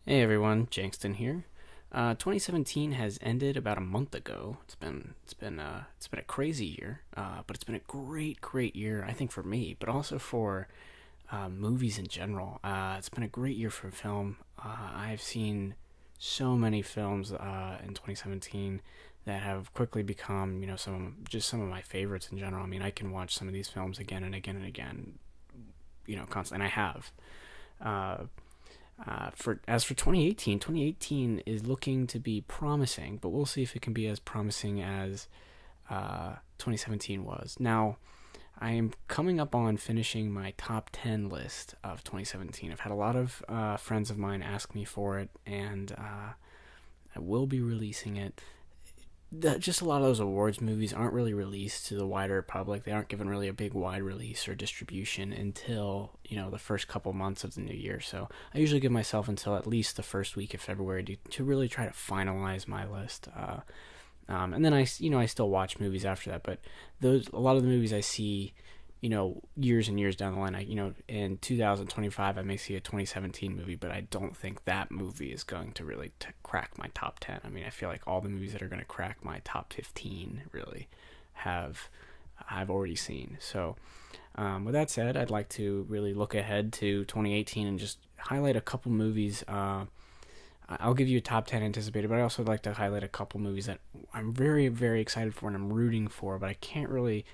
Hey everyone, Jankston here. 2017 has ended about a month ago. It's been a crazy year, but it's been a great year. I think for me, but also for movies in general. It's been a great year for film. I've seen so many films in 2017 that have quickly become, some of my favorites in general. I mean, I can watch some of these films again and again and again, constantly. And I have. Uh, for as for 2018, 2018 is looking to be promising, but we'll see if it can be as promising as 2017 was. Now, I am coming up on finishing my top 10 list of 2017. I've had a lot of friends of mine ask me for it, and I will be releasing it. Just a lot of those awards movies aren't really released to the wider public. They aren't given really a big wide release or distribution until the first couple months of the new year. So I usually give myself until at least the first week of February to really try to finalize my list. And then I still watch movies after that, but a lot of the movies I see, years and years down the line. In 2025, I may see a 2017 movie, but I don't think that movie is going to really crack my top 10. I mean, I feel like all the movies that are going to crack my top 15 really have I've already seen. So, with that said, I'd like to really look ahead to 2018 and just highlight a couple movies. I'll give you a top 10 anticipated, but I also would like to highlight a couple movies that I'm very, very excited for and I'm rooting for, but I can't really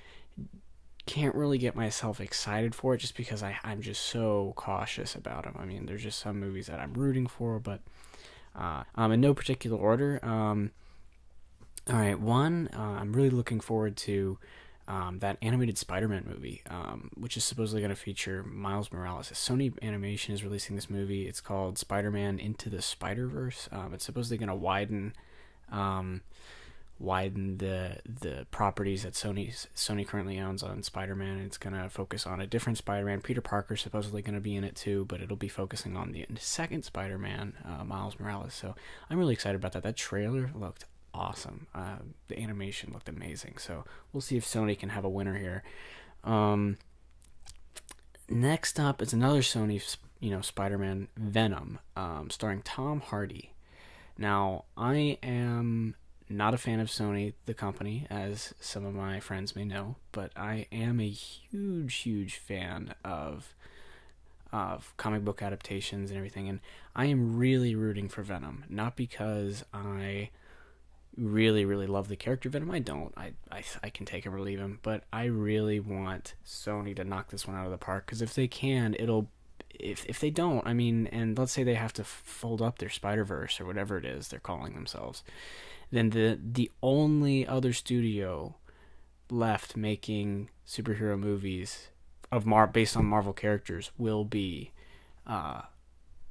get myself excited for it just because I'm just so cautious about them. I mean, there's just some movies that I'm rooting for, but in no particular order. All right, one, I'm really looking forward to that animated Spider-Man movie, which is supposedly going to feature Miles Morales. Sony Animation is releasing this movie. It's called Spider-Man Into the Spider-Verse. It's supposedly going to um, widen the properties that Sony currently owns on Spider-Man. It's gonna focus on a different Spider-Man. Peter Parker's supposedly gonna be in it too, but it'll be focusing on the second Spider-Man, Miles Morales. So I'm really excited about that. That trailer looked awesome. The animation looked amazing. So we'll see if Sony can have a winner here. Um, Next up is another Sony, Spider-Man, Venom, starring Tom Hardy. Now, I am not a fan of Sony, the company, as some of my friends may know, but I am a huge fan of comic book adaptations and everything, and I am really rooting for Venom. Not because I really love the character Venom. I don't. I can take him or leave him, but I really want Sony to knock this one out of the park. Because if they can, it'll. If they don't, I mean, and let's say they have to fold up their Spider Verse or whatever it is they're calling themselves, then the only other studio left making superhero movies based on Marvel characters uh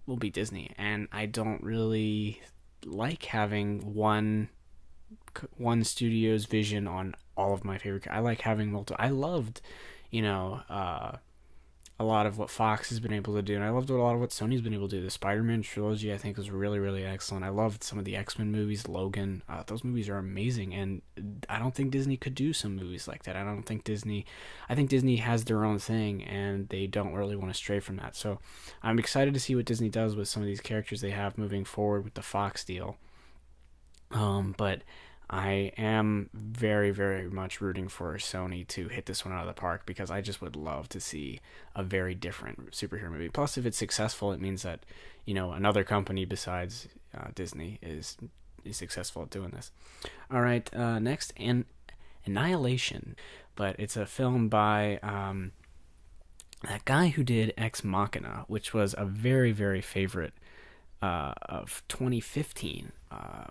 will be Disney, and I don't really like having one studio's vision on all of my favorite. I like having multiple. I loved, you know, a lot of what Fox has been able to do, and I loved a lot of what Sony's been able to do. The Spider-Man trilogy, I think, was really excellent. I loved some of the X-Men movies, Logan. Those movies are amazing, and I don't think Disney could do some movies like that. I think Disney has their own thing, and they don't really want to stray from that. So I'm excited to see what Disney does with some of these characters they have moving forward with the Fox deal. But I am very much rooting for Sony to hit this one out of the park because I just would love to see a very different superhero movie. Plus, if it's successful, it means that another company besides Disney is successful at doing this. All right, next, Annihilation, but it's a film by that guy who did Ex Machina, which was a very favorite of 2015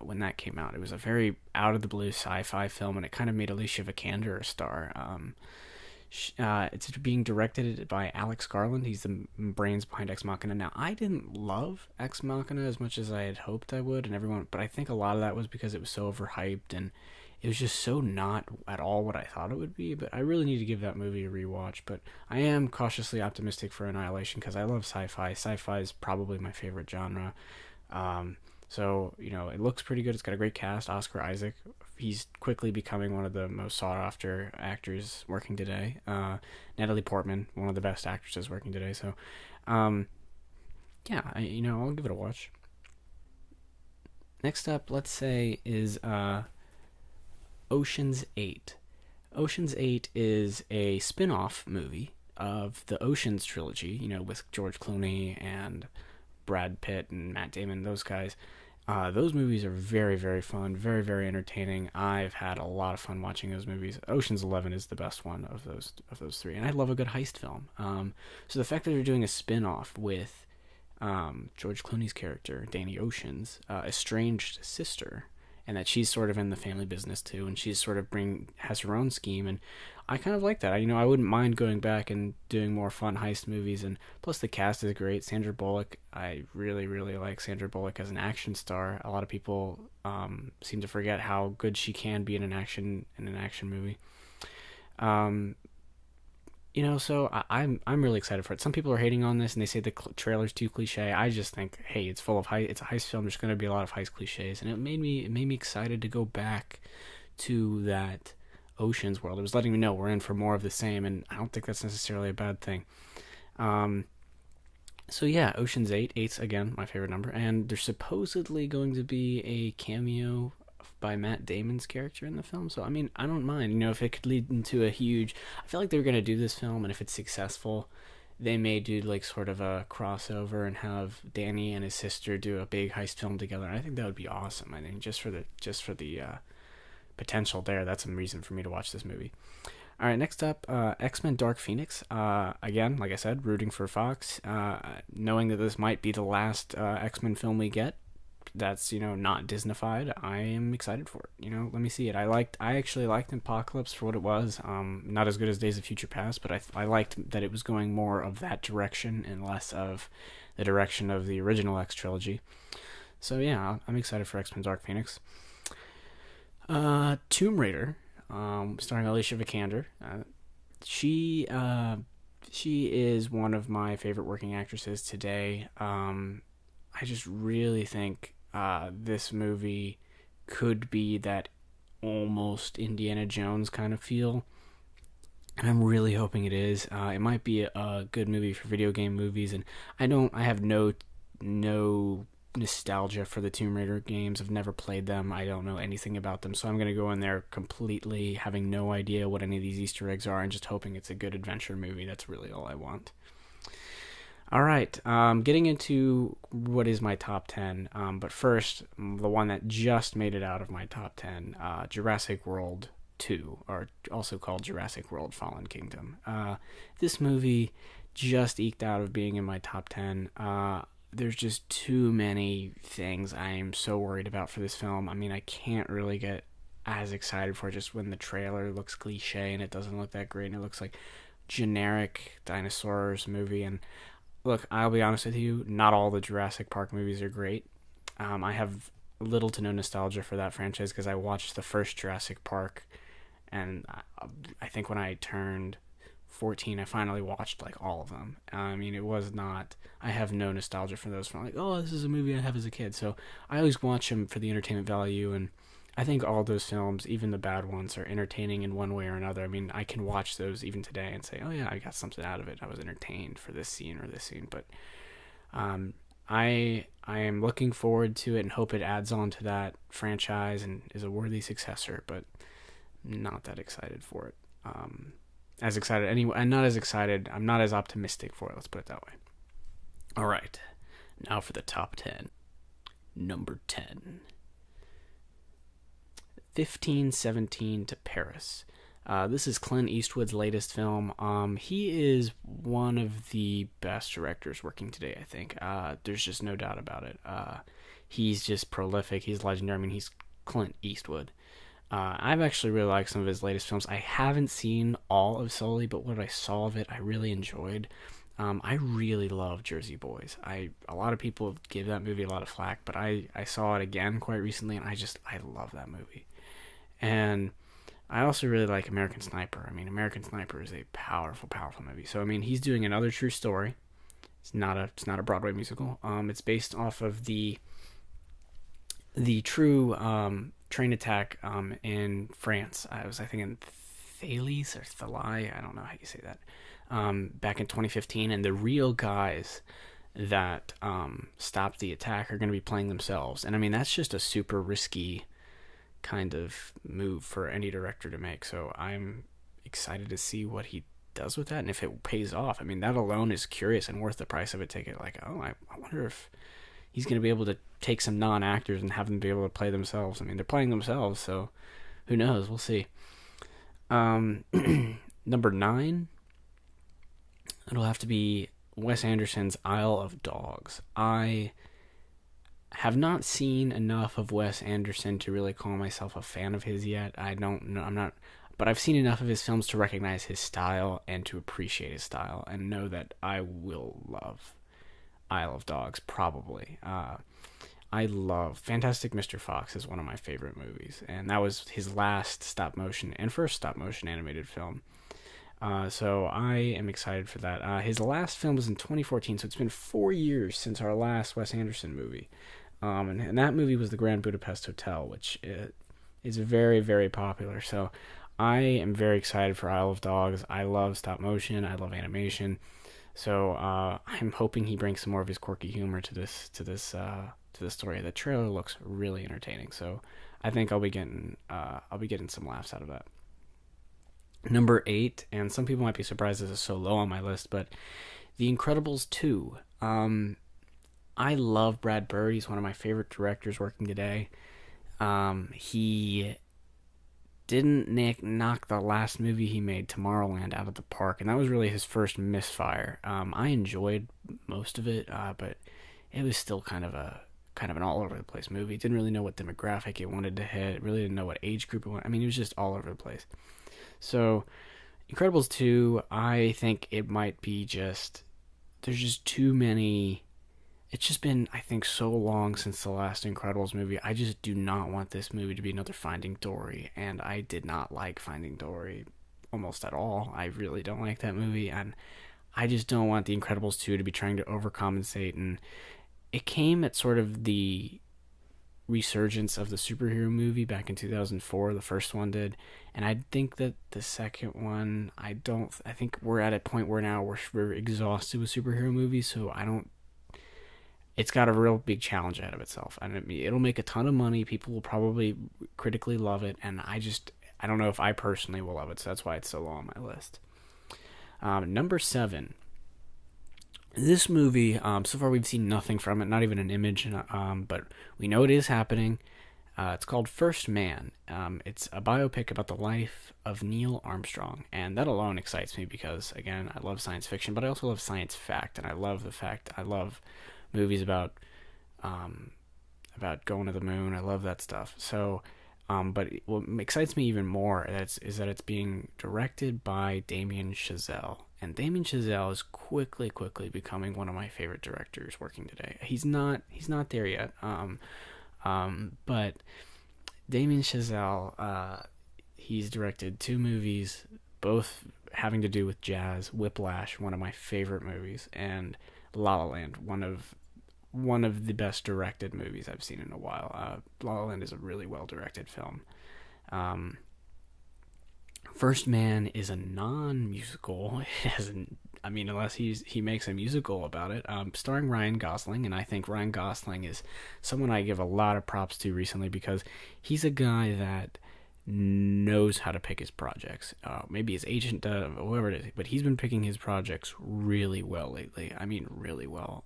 when that came out. It was a very out of the blue sci-fi film, and it kind of made Alicia Vikander a star. It's being directed by Alex Garland. He's the brains behind Ex Machina. Now, I didn't love Ex Machina as much as I had hoped I would, and everyone, but I think a lot of that was because it was so overhyped and it was just so not at all what I thought it would be. But I really need to give that movie a rewatch. But I am cautiously optimistic for Annihilation because I love sci-fi. Sci-fi is probably my favorite genre. So it looks pretty good. It's got a great cast. Oscar Isaac, he's quickly becoming one of the most sought-after actors working today. Natalie Portman, one of the best actresses working today. So, yeah, I'll give it a watch. Next up, let's say, is Ocean's 8. Ocean's 8 is a spin off movie of the Ocean's trilogy, with George Clooney and Brad Pitt and Matt Damon, those guys. Those movies are very, very fun, very, very entertaining. I've had a lot of fun watching those movies. Ocean's 11 is the best one of those three, and I love a good heist film. So the fact that they're doing a spin-off with George Clooney's character, Danny Ocean's estranged sister, and that she's sort of in the family business too, and she's sort of has her own scheme, and I kind of like that. I wouldn't mind going back and doing more fun heist movies, and plus the cast is great. Sandra Bullock, I really, really like Sandra Bullock as an action star. A lot of people seem to forget how good she can be in an action movie. Um, so I'm really excited for it. Some people are hating on this and they say the trailer's too cliche. I just think, hey, it's full of it's a heist film. There's going to be a lot of heist cliches, and it made me excited to go back to that Ocean's world. It was letting me know we're in for more of the same, and I don't think that's necessarily a bad thing. So yeah, Ocean's 8. 8's again my favorite number, and there's supposedly going to be a cameo by Matt Damon's character in the film. So I mean, I don't mind. If it could lead into a huge. I feel like they're gonna do this film, and if it's successful, they may do like sort of a crossover and have Danny and his sister do a big heist film together. I think that would be awesome. I think just for the potential there, that's some reason for me to watch this movie. All right, next up, X-Men Dark Phoenix. Again, like I said, rooting for Fox, knowing that this might be the last X-Men film we get. That's not Disneyfied. I am excited for it. Let me see it. I actually liked Apocalypse for what it was. Not as good as Days of Future Past, but I liked that it was going more of that direction and less of the direction of the original X trilogy. So yeah, I'm excited for X-Men Dark Phoenix. Tomb Raider, starring Alicia Vikander. She is one of my favorite working actresses today. I just really think this movie could be that almost Indiana Jones kind of feel. And I'm really hoping it is. It might be a good movie for video game movies, and I have no nostalgia for the Tomb Raider games. I've never played them. I don't know anything about them, so I'm going to go in there completely having no idea what any of these Easter eggs are and just hoping it's a good adventure movie. That's really all I want. All right, getting into what is my top 10, but first, the one that just made it out of my top 10, Jurassic World 2, or also called Jurassic World Fallen Kingdom. This movie just eked out of being in my top 10. There's just too many things I'm so worried about for this film. I mean, I can't really get as excited for it just when the trailer looks cliche and it doesn't look that great and it looks like generic dinosaurs movie. And look, I'll be honest with you, not all the Jurassic Park movies are great. I have little to no nostalgia for that franchise because I watched the first Jurassic Park, and I think when I turned 14, I finally watched like all of them. I mean, it was not. I have no nostalgia for those. From like, oh, this is a movie I have as a kid, so I always watch them for the entertainment value, and I think all those films, even the bad ones, are entertaining in one way or another. I mean, I can watch those even today and say, oh yeah, I got something out of it. I was entertained for this scene or this scene. But I am looking forward to it and hope it adds on to that franchise and is a worthy successor, but not that excited for it. As excited anyway. I'm not as excited. I'm not as optimistic for it. Let's put it that way. All right. Now for the top 10. Number 10. 1517 to Paris. This is Clint Eastwood's latest film. He is one of the best directors working today, I think. There's just no doubt about it. He's just prolific. He's legendary. I mean, he's Clint Eastwood. I've actually really liked some of his latest films. I haven't seen all of Sully, but what I saw of it, I really enjoyed. I really love Jersey Boys. A lot of people give that movie a lot of flack, but I saw it again quite recently, and I love that movie. And I also really like American Sniper. I mean, American Sniper is a powerful, powerful movie. So I mean, he's doing another true story. It's not a Broadway musical. It's based off of the true train attack in France. I think in Thales or Thalai. I don't know how you say that. Back in 2015, and the real guys that stop the attack are going to be playing themselves. And I mean, that's just a super risky kind of move for any director to make. So I'm excited to see what he does with that and if it pays off. I mean, that alone is curious and worth the price of a ticket. Like, oh, I wonder if he's going to be able to take some non-actors and have them be able to play themselves. I mean, they're playing themselves, so who knows? We'll see. Number 9, it'll have to be Wes Anderson's Isle of Dogs. I have not seen enough of Wes Anderson to really call myself a fan of his yet. I don't know. I'm not. But I've seen enough of his films to recognize his style and to appreciate his style and know that I will love Isle of Dogs, probably. I love Fantastic Mr. Fox is one of my favorite movies, and that was his last stop motion and first stop motion animated film. So I am excited for that. His last film was in 2014, so it's been 4 years since our last Wes Anderson movie. And that movie was The Grand Budapest Hotel, which is very, very popular. So I am very excited for Isle of Dogs. I love stop motion. I love animation. So I'm hoping he brings some more of his quirky humor to this story. The trailer looks really entertaining. So I think I'll be getting some laughs out of that. Number 8, and some people might be surprised this is so low on my list, but The Incredibles 2. I love Brad Bird. He's one of my favorite directors working today. He didn't knock the last movie he made, Tomorrowland, out of the park, and that was really his first misfire. I enjoyed most of it, but it was still kind of an all over the place movie. Didn't really know what demographic it wanted to hit. It really didn't know what age group it wanted. I mean, it was just all over the place. So, Incredibles 2, I think it might be there's just too many. It's just been, I think, so long since the last Incredibles movie. I just do not want this movie to be another Finding Dory, and I did not like Finding Dory almost at all. I really don't like that movie, and I just don't want The Incredibles 2 to be trying to overcompensate, and it came at sort of the resurgence of the superhero movie back in 2004. The first one did, and I think that the second one, I think we're at a point where now we're exhausted with superhero movies, so it's got a real big challenge ahead of itself, and it'll make a ton of money. People will probably critically love it, and I don't know if I personally will love it, so that's why it's so low on my list. Number 7. This movie, so far we've seen nothing from it, not even an image, but we know it is happening. It's called First Man. It's a biopic about the life of Neil Armstrong, and that alone excites me because, again, I love science fiction, but I also love science fact, and I love movies about going to the moon. I love that stuff. So, but what excites me even more is that it's being directed by Damien Chazelle, and Damien Chazelle is quickly becoming one of my favorite directors working today. He's not there yet, but Damien Chazelle, he's directed 2 movies, both having to do with jazz. Whiplash, one of my favorite movies, and La La Land, one of the best directed movies I've seen in a while. La La Land is a really well directed film. First Man is a non-musical. Unless he makes a musical about it, starring Ryan Gosling, and I think Ryan Gosling is someone I give a lot of props to recently because he's a guy that knows how to pick his projects. Maybe his agent does, whoever it is, but he's been picking his projects really well lately. I mean, really well.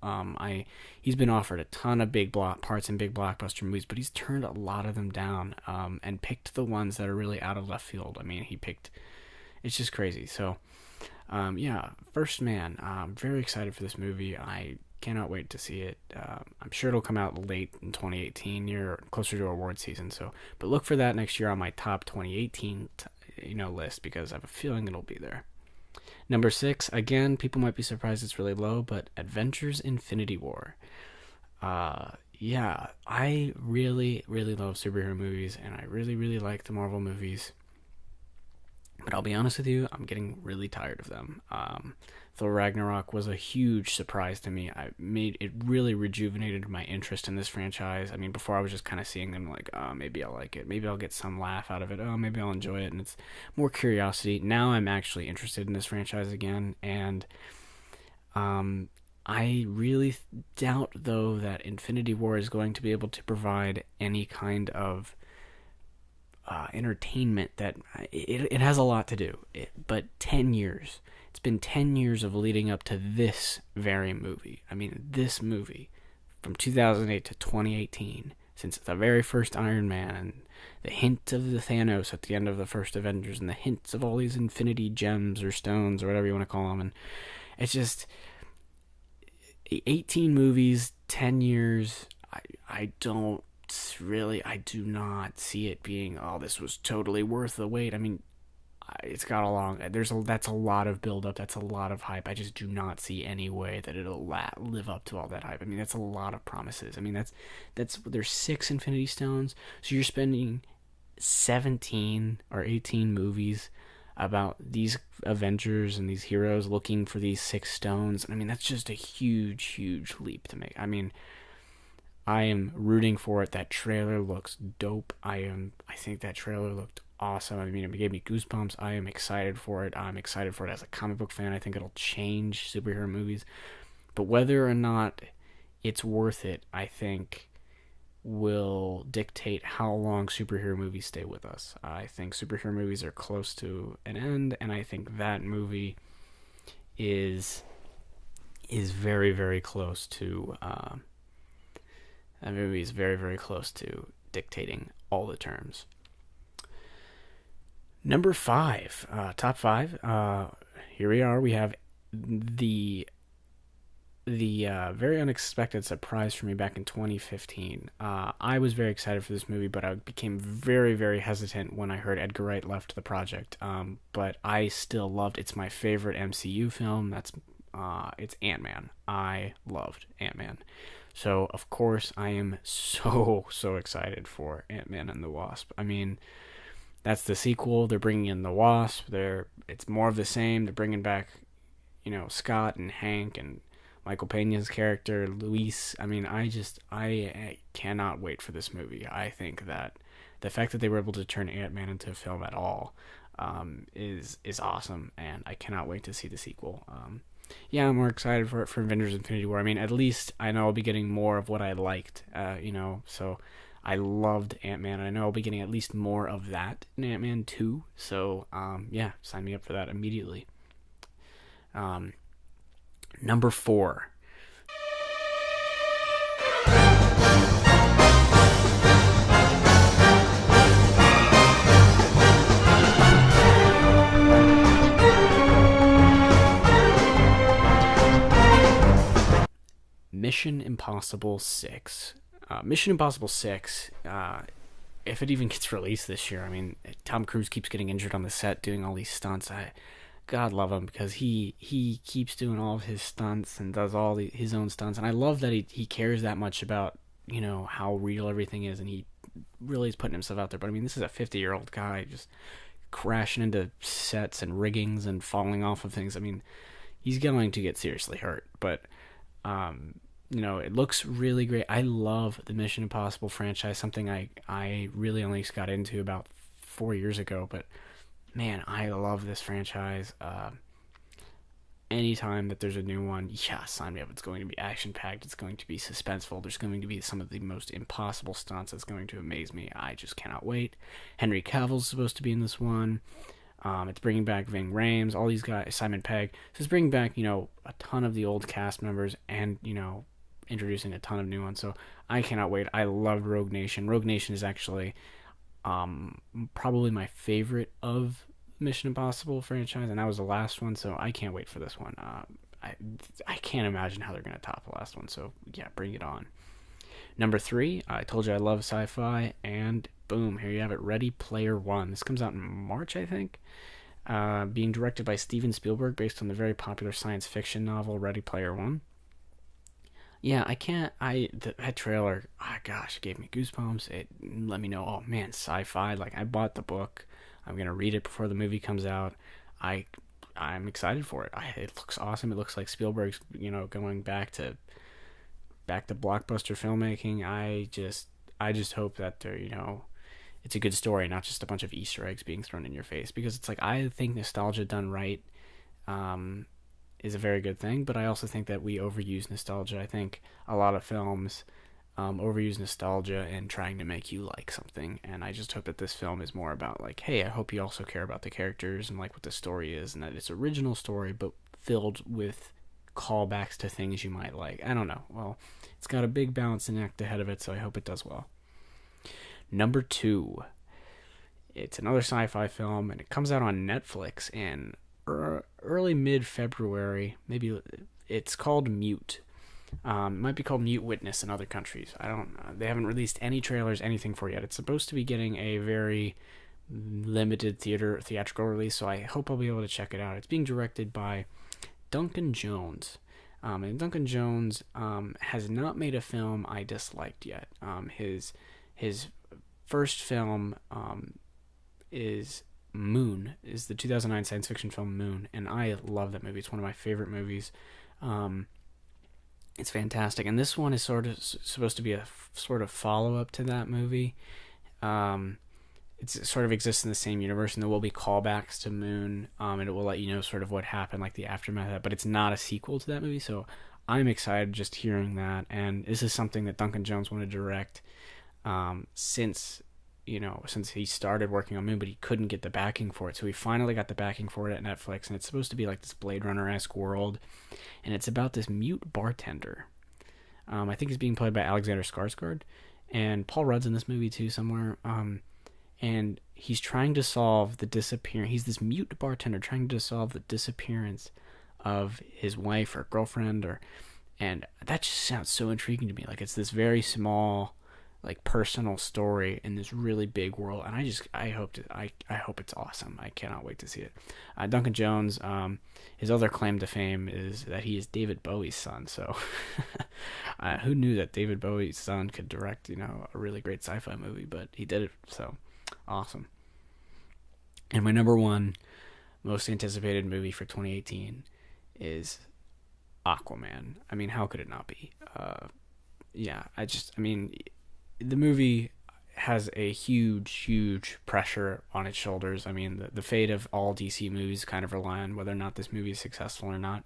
He's been offered a ton of big parts in big blockbuster movies, but he's turned a lot of them down, and picked the ones that are really out of left field. I mean, it's just crazy. So, First Man. I'm very excited for this movie. I cannot wait to see it. I'm sure it'll come out late in 2018, near closer to award season. So, but look for that next year on my top 2018, list, because I have a feeling it'll be there. Number 6, again, people might be surprised it's really low, but Avengers: Infinity War. I really, really love superhero movies, and I really, really like the Marvel movies. But I'll be honest with you, I'm getting really tired of them. Thor Ragnarok was a huge surprise to me. It really rejuvenated my interest in this franchise. I mean, before I was just kind of seeing them like, maybe I'll like it. Maybe I'll get some laugh out of it. Maybe I'll enjoy it. And it's more curiosity. Now I'm actually interested in this franchise again. And I really doubt, though, that Infinity War is going to be able to provide any kind of entertainment that it has a lot to do. But 10 years. It's been 10 years of leading up to this very movie. I mean, this movie from 2008 to 2018, since the very first Iron Man and the hint of the Thanos at the end of the first Avengers and the hints of all these infinity gems or stones or whatever you want to call them. And it's just 18 movies, 10 years. I don't really, I do not see it being, oh, this was totally worth the wait. I mean, it's got a long, that's a lot of build up, that's a lot of hype. I just do not see any way that it'll live up to all that hype. I mean, that's a lot of promises. I mean, there's 6 Infinity Stones, so you're spending 17 or 18 movies about these Avengers and these heroes looking for these 6 stones. I mean, that's just a huge leap to make. I mean, I am rooting for it. That trailer looks dope. I think that trailer looked awesome. I mean, it gave me goosebumps. I am excited for it. I'm excited for it as a comic book fan. I think it'll change superhero movies. But whether or not it's worth it, I think will dictate how long superhero movies stay with us. I think superhero movies are close to an end, and I think that movie is very close to that movie is very close to dictating all the terms. Number 5, top 5. Here we are. We have the very unexpected surprise for me back in 2015. I was very excited for this movie, but I became very hesitant when I heard Edgar Wright left the project. But I still loved. It's my favorite MCU film. It's Ant-Man. I loved Ant-Man. So of course I am so excited for Ant-Man and the Wasp. I mean, that's the sequel. They're bringing in the Wasp. It's more of the same. They're bringing back, Scott and Hank and Michael Pena's character, Luis. I mean, I cannot wait for this movie. I think that the fact that they were able to turn Ant-Man into a film at all is awesome, and I cannot wait to see the sequel. Yeah, I'm more excited for it for Avengers Infinity War. I mean, at least I know I'll be getting more of what I liked, so I loved Ant-Man. I know I'll be getting at least more of that in Ant-Man 2, so, yeah, sign me up for that immediately. Number 4. Mission Impossible 6. Mission Impossible 6, if it even gets released this year, I mean, Tom Cruise keeps getting injured on the set doing all these stunts. God love him, because he keeps doing all of his stunts and does his own stunts. And I love that he cares that much about, how real everything is, and he really is putting himself out there. But I mean, this is a 50-year-old guy just crashing into sets and riggings and falling off of things. I mean, he's going to get seriously hurt, but it looks really great. I love the Mission Impossible franchise, something I really only got into about 4 years ago, but man, I love this franchise. Anytime that there's a new one, yeah, sign me up. It's going to be action-packed. It's going to be suspenseful. There's going to be some of the most impossible stunts that's going to amaze me. I just cannot wait. Henry Cavill's supposed to be in this one. It's bringing back Ving Rhames, all these guys, Simon Pegg. So it's bringing back, a ton of the old cast members and, introducing a ton of new ones. So I cannot wait. I loved Rogue Nation. Rogue Nation is actually probably my favorite of Mission Impossible franchise, and that was the last one, so I can't wait for this one. I can't imagine how they're going to top the last one, so yeah, bring it on. Number 3, I told you I love sci-fi, and boom, here you have it, Ready Player One. This comes out in March, I think. Being directed by Steven Spielberg, based on the very popular science fiction novel Ready Player One. Yeah, that trailer, gosh, it gave me goosebumps. It let me know, oh man, sci-fi. Like, I bought the book. I'm gonna read it before the movie comes out. I'm excited for it. It looks awesome. It looks like Spielberg's, going back to blockbuster filmmaking. I just hope that they're, it's a good story, not just a bunch of Easter eggs being thrown in your face. Because it's like, I think nostalgia done right, is a very good thing, but I also think that we overuse nostalgia. I think a lot of films overuse nostalgia in trying to make you like something, and I just hope that this film is more about like, hey, I hope you also care about the characters and like what the story is, and that it's original story but filled with callbacks to things you might like. I don't know. Well, it's got a big balancing act ahead of it, so I hope it does well. Number 2. It's another sci-fi film, and it comes out on Netflix in early mid-February. Maybe it's called Mute. It might be called Mute Witness in other countries. I don't. They haven't released any trailers, anything for it yet. It's supposed to be getting a very limited theatrical release, so I hope I'll be able to check it out. It's being directed by Duncan Jones. And Duncan Jones has not made a film I disliked yet. His first film is Moon, is the 2009 science fiction film Moon, and I love that movie. It's one of my favorite movies. It's fantastic, and this one is sort of supposed to be a sort of follow-up to that movie. It sort of exists in the same universe, and there will be callbacks to Moon, and it will let you know sort of what happened, like the aftermath of that, but it's not a sequel to that movie, so I'm excited just hearing that, and this is something that Duncan Jones wanted to direct since he started working on Moon, but he couldn't get the backing for it, so he finally got the backing for it at Netflix, and it's supposed to be like this Blade Runner-esque world, and it's about this mute bartender. I think he's being played by Alexander Skarsgård, and Paul Rudd's in this movie too somewhere, and he's trying to solve the disappearance. He's this mute bartender trying to solve the disappearance of his wife or girlfriend, and that just sounds so intriguing to me. Like, it's this very small, like, personal story in this really big world, and I hope it's awesome. I cannot wait to see it. Duncan Jones, his other claim to fame is that he is David Bowie's son. So, who knew that David Bowie's son could direct, a really great sci-fi movie? But he did it. So, awesome. And my number 1 most anticipated movie for 2018 is Aquaman. I mean, how could it not be? The movie has a huge pressure on its shoulders. I mean, the fate of all DC movies kind of rely on whether or not this movie is successful or not.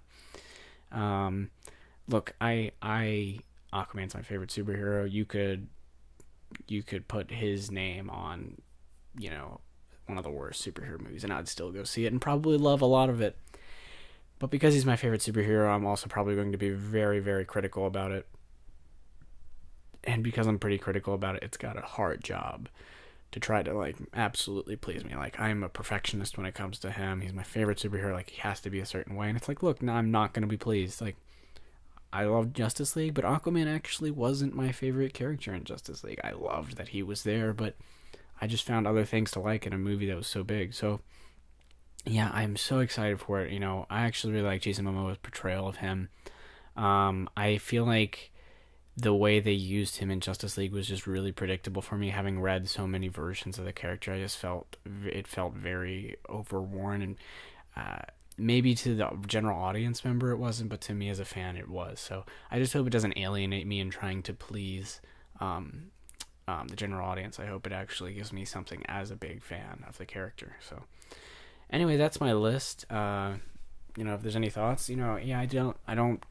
Look, Aquaman's my favorite superhero. You could put his name on, one of the worst superhero movies, and I'd still go see it and probably love a lot of it. But because he's my favorite superhero, I'm also probably going to be very, very critical about it. And because I'm pretty critical about it, it's got a hard job to try to, like, absolutely please me. Like, I'm a perfectionist when it comes to him. He's my favorite superhero. Like, he has to be a certain way. And it's like, look, no, I'm not going to be pleased. Like, I love Justice League, but Aquaman actually wasn't my favorite character in Justice League. I loved that he was there, but I just found other things to like in a movie that was so big. So, yeah, I'm so excited for it. I actually really like Jason Momoa's portrayal of him. I feel like the way they used him in Justice League was just really predictable for me. Having read so many versions of the character, I just felt very overworn, and maybe to the general audience member it wasn't, but to me as a fan it was. So I just hope it doesn't alienate me in trying to please the general audience. I hope it actually gives me something as a big fan of the character. So anyway, that's my list. If there's any thoughts, I don't.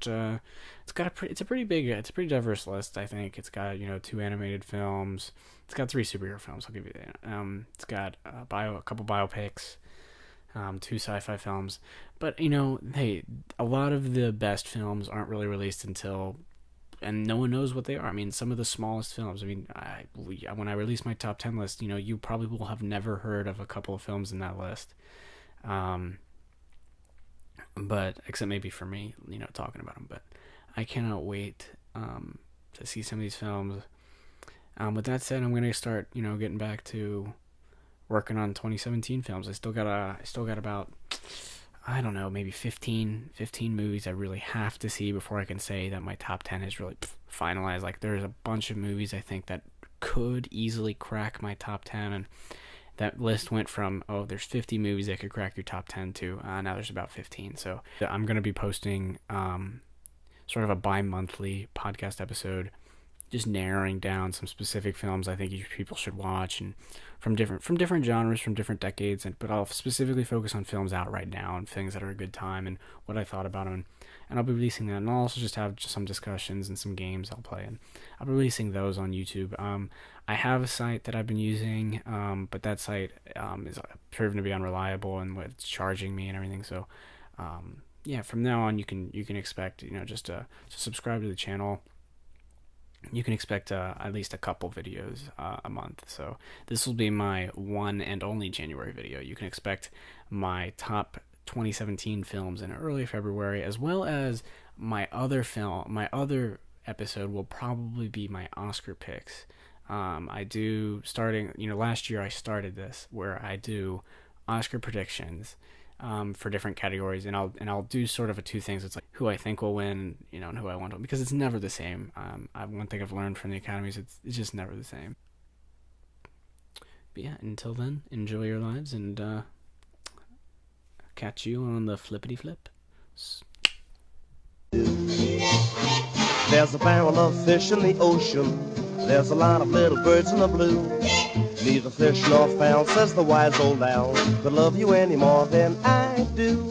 It's a pretty diverse list. I think it's got 2 animated films. It's got 3 superhero films. I'll give you that. It's got a couple biopics, 2 sci-fi films. But hey, a lot of the best films aren't really released until, and no one knows what they are. I mean, some of the smallest films. I mean, when I release my top 10 list, you probably will have never heard of a couple of films in that list. But except maybe for me, talking about them. But I cannot wait to see some of these films. With that said, I'm gonna start, getting back to working on 2017 films. I still got about, I don't know, maybe 15 movies I really have to see before I can say that my top 10 is really finalized. Like, there's a bunch of movies I think that could easily crack my top 10, and that list went from, there's 50 movies that could crack your top 10 to, now there's about 15. So I'm going to be posting sort of a bi-monthly podcast episode just narrowing down some specific films I think people should watch, and from different genres, from different decades. But I'll specifically focus on films out right now and things that are a good time and what I thought about them. And I'll be releasing that, and I'll also just have some discussions and some games I'll play, and I'll be releasing those on YouTube. I have a site that I've been using, but that site is proven to be unreliable and what it's charging me and everything. So, yeah, from now on, you can expect, just to subscribe to the channel. You can expect at least a couple videos a month. So this will be my one and only January video. You can expect my top 2017 films in early February, as well as my other episode will probably be my Oscar picks. I do, starting, last year I started this where I do Oscar predictions for different categories, and I'll do sort of two things. It's like who I think will win, and who I want to, because it's never the same. One thing I've learned from the academies, it's just never the same. But yeah, until then, enjoy your lives, and catch you on the flippity flip. There's a barrel of fish in the ocean. There's a lot of little birds in the blue. Neither fish nor fowl, says the wise old owl, could love you any more than I do.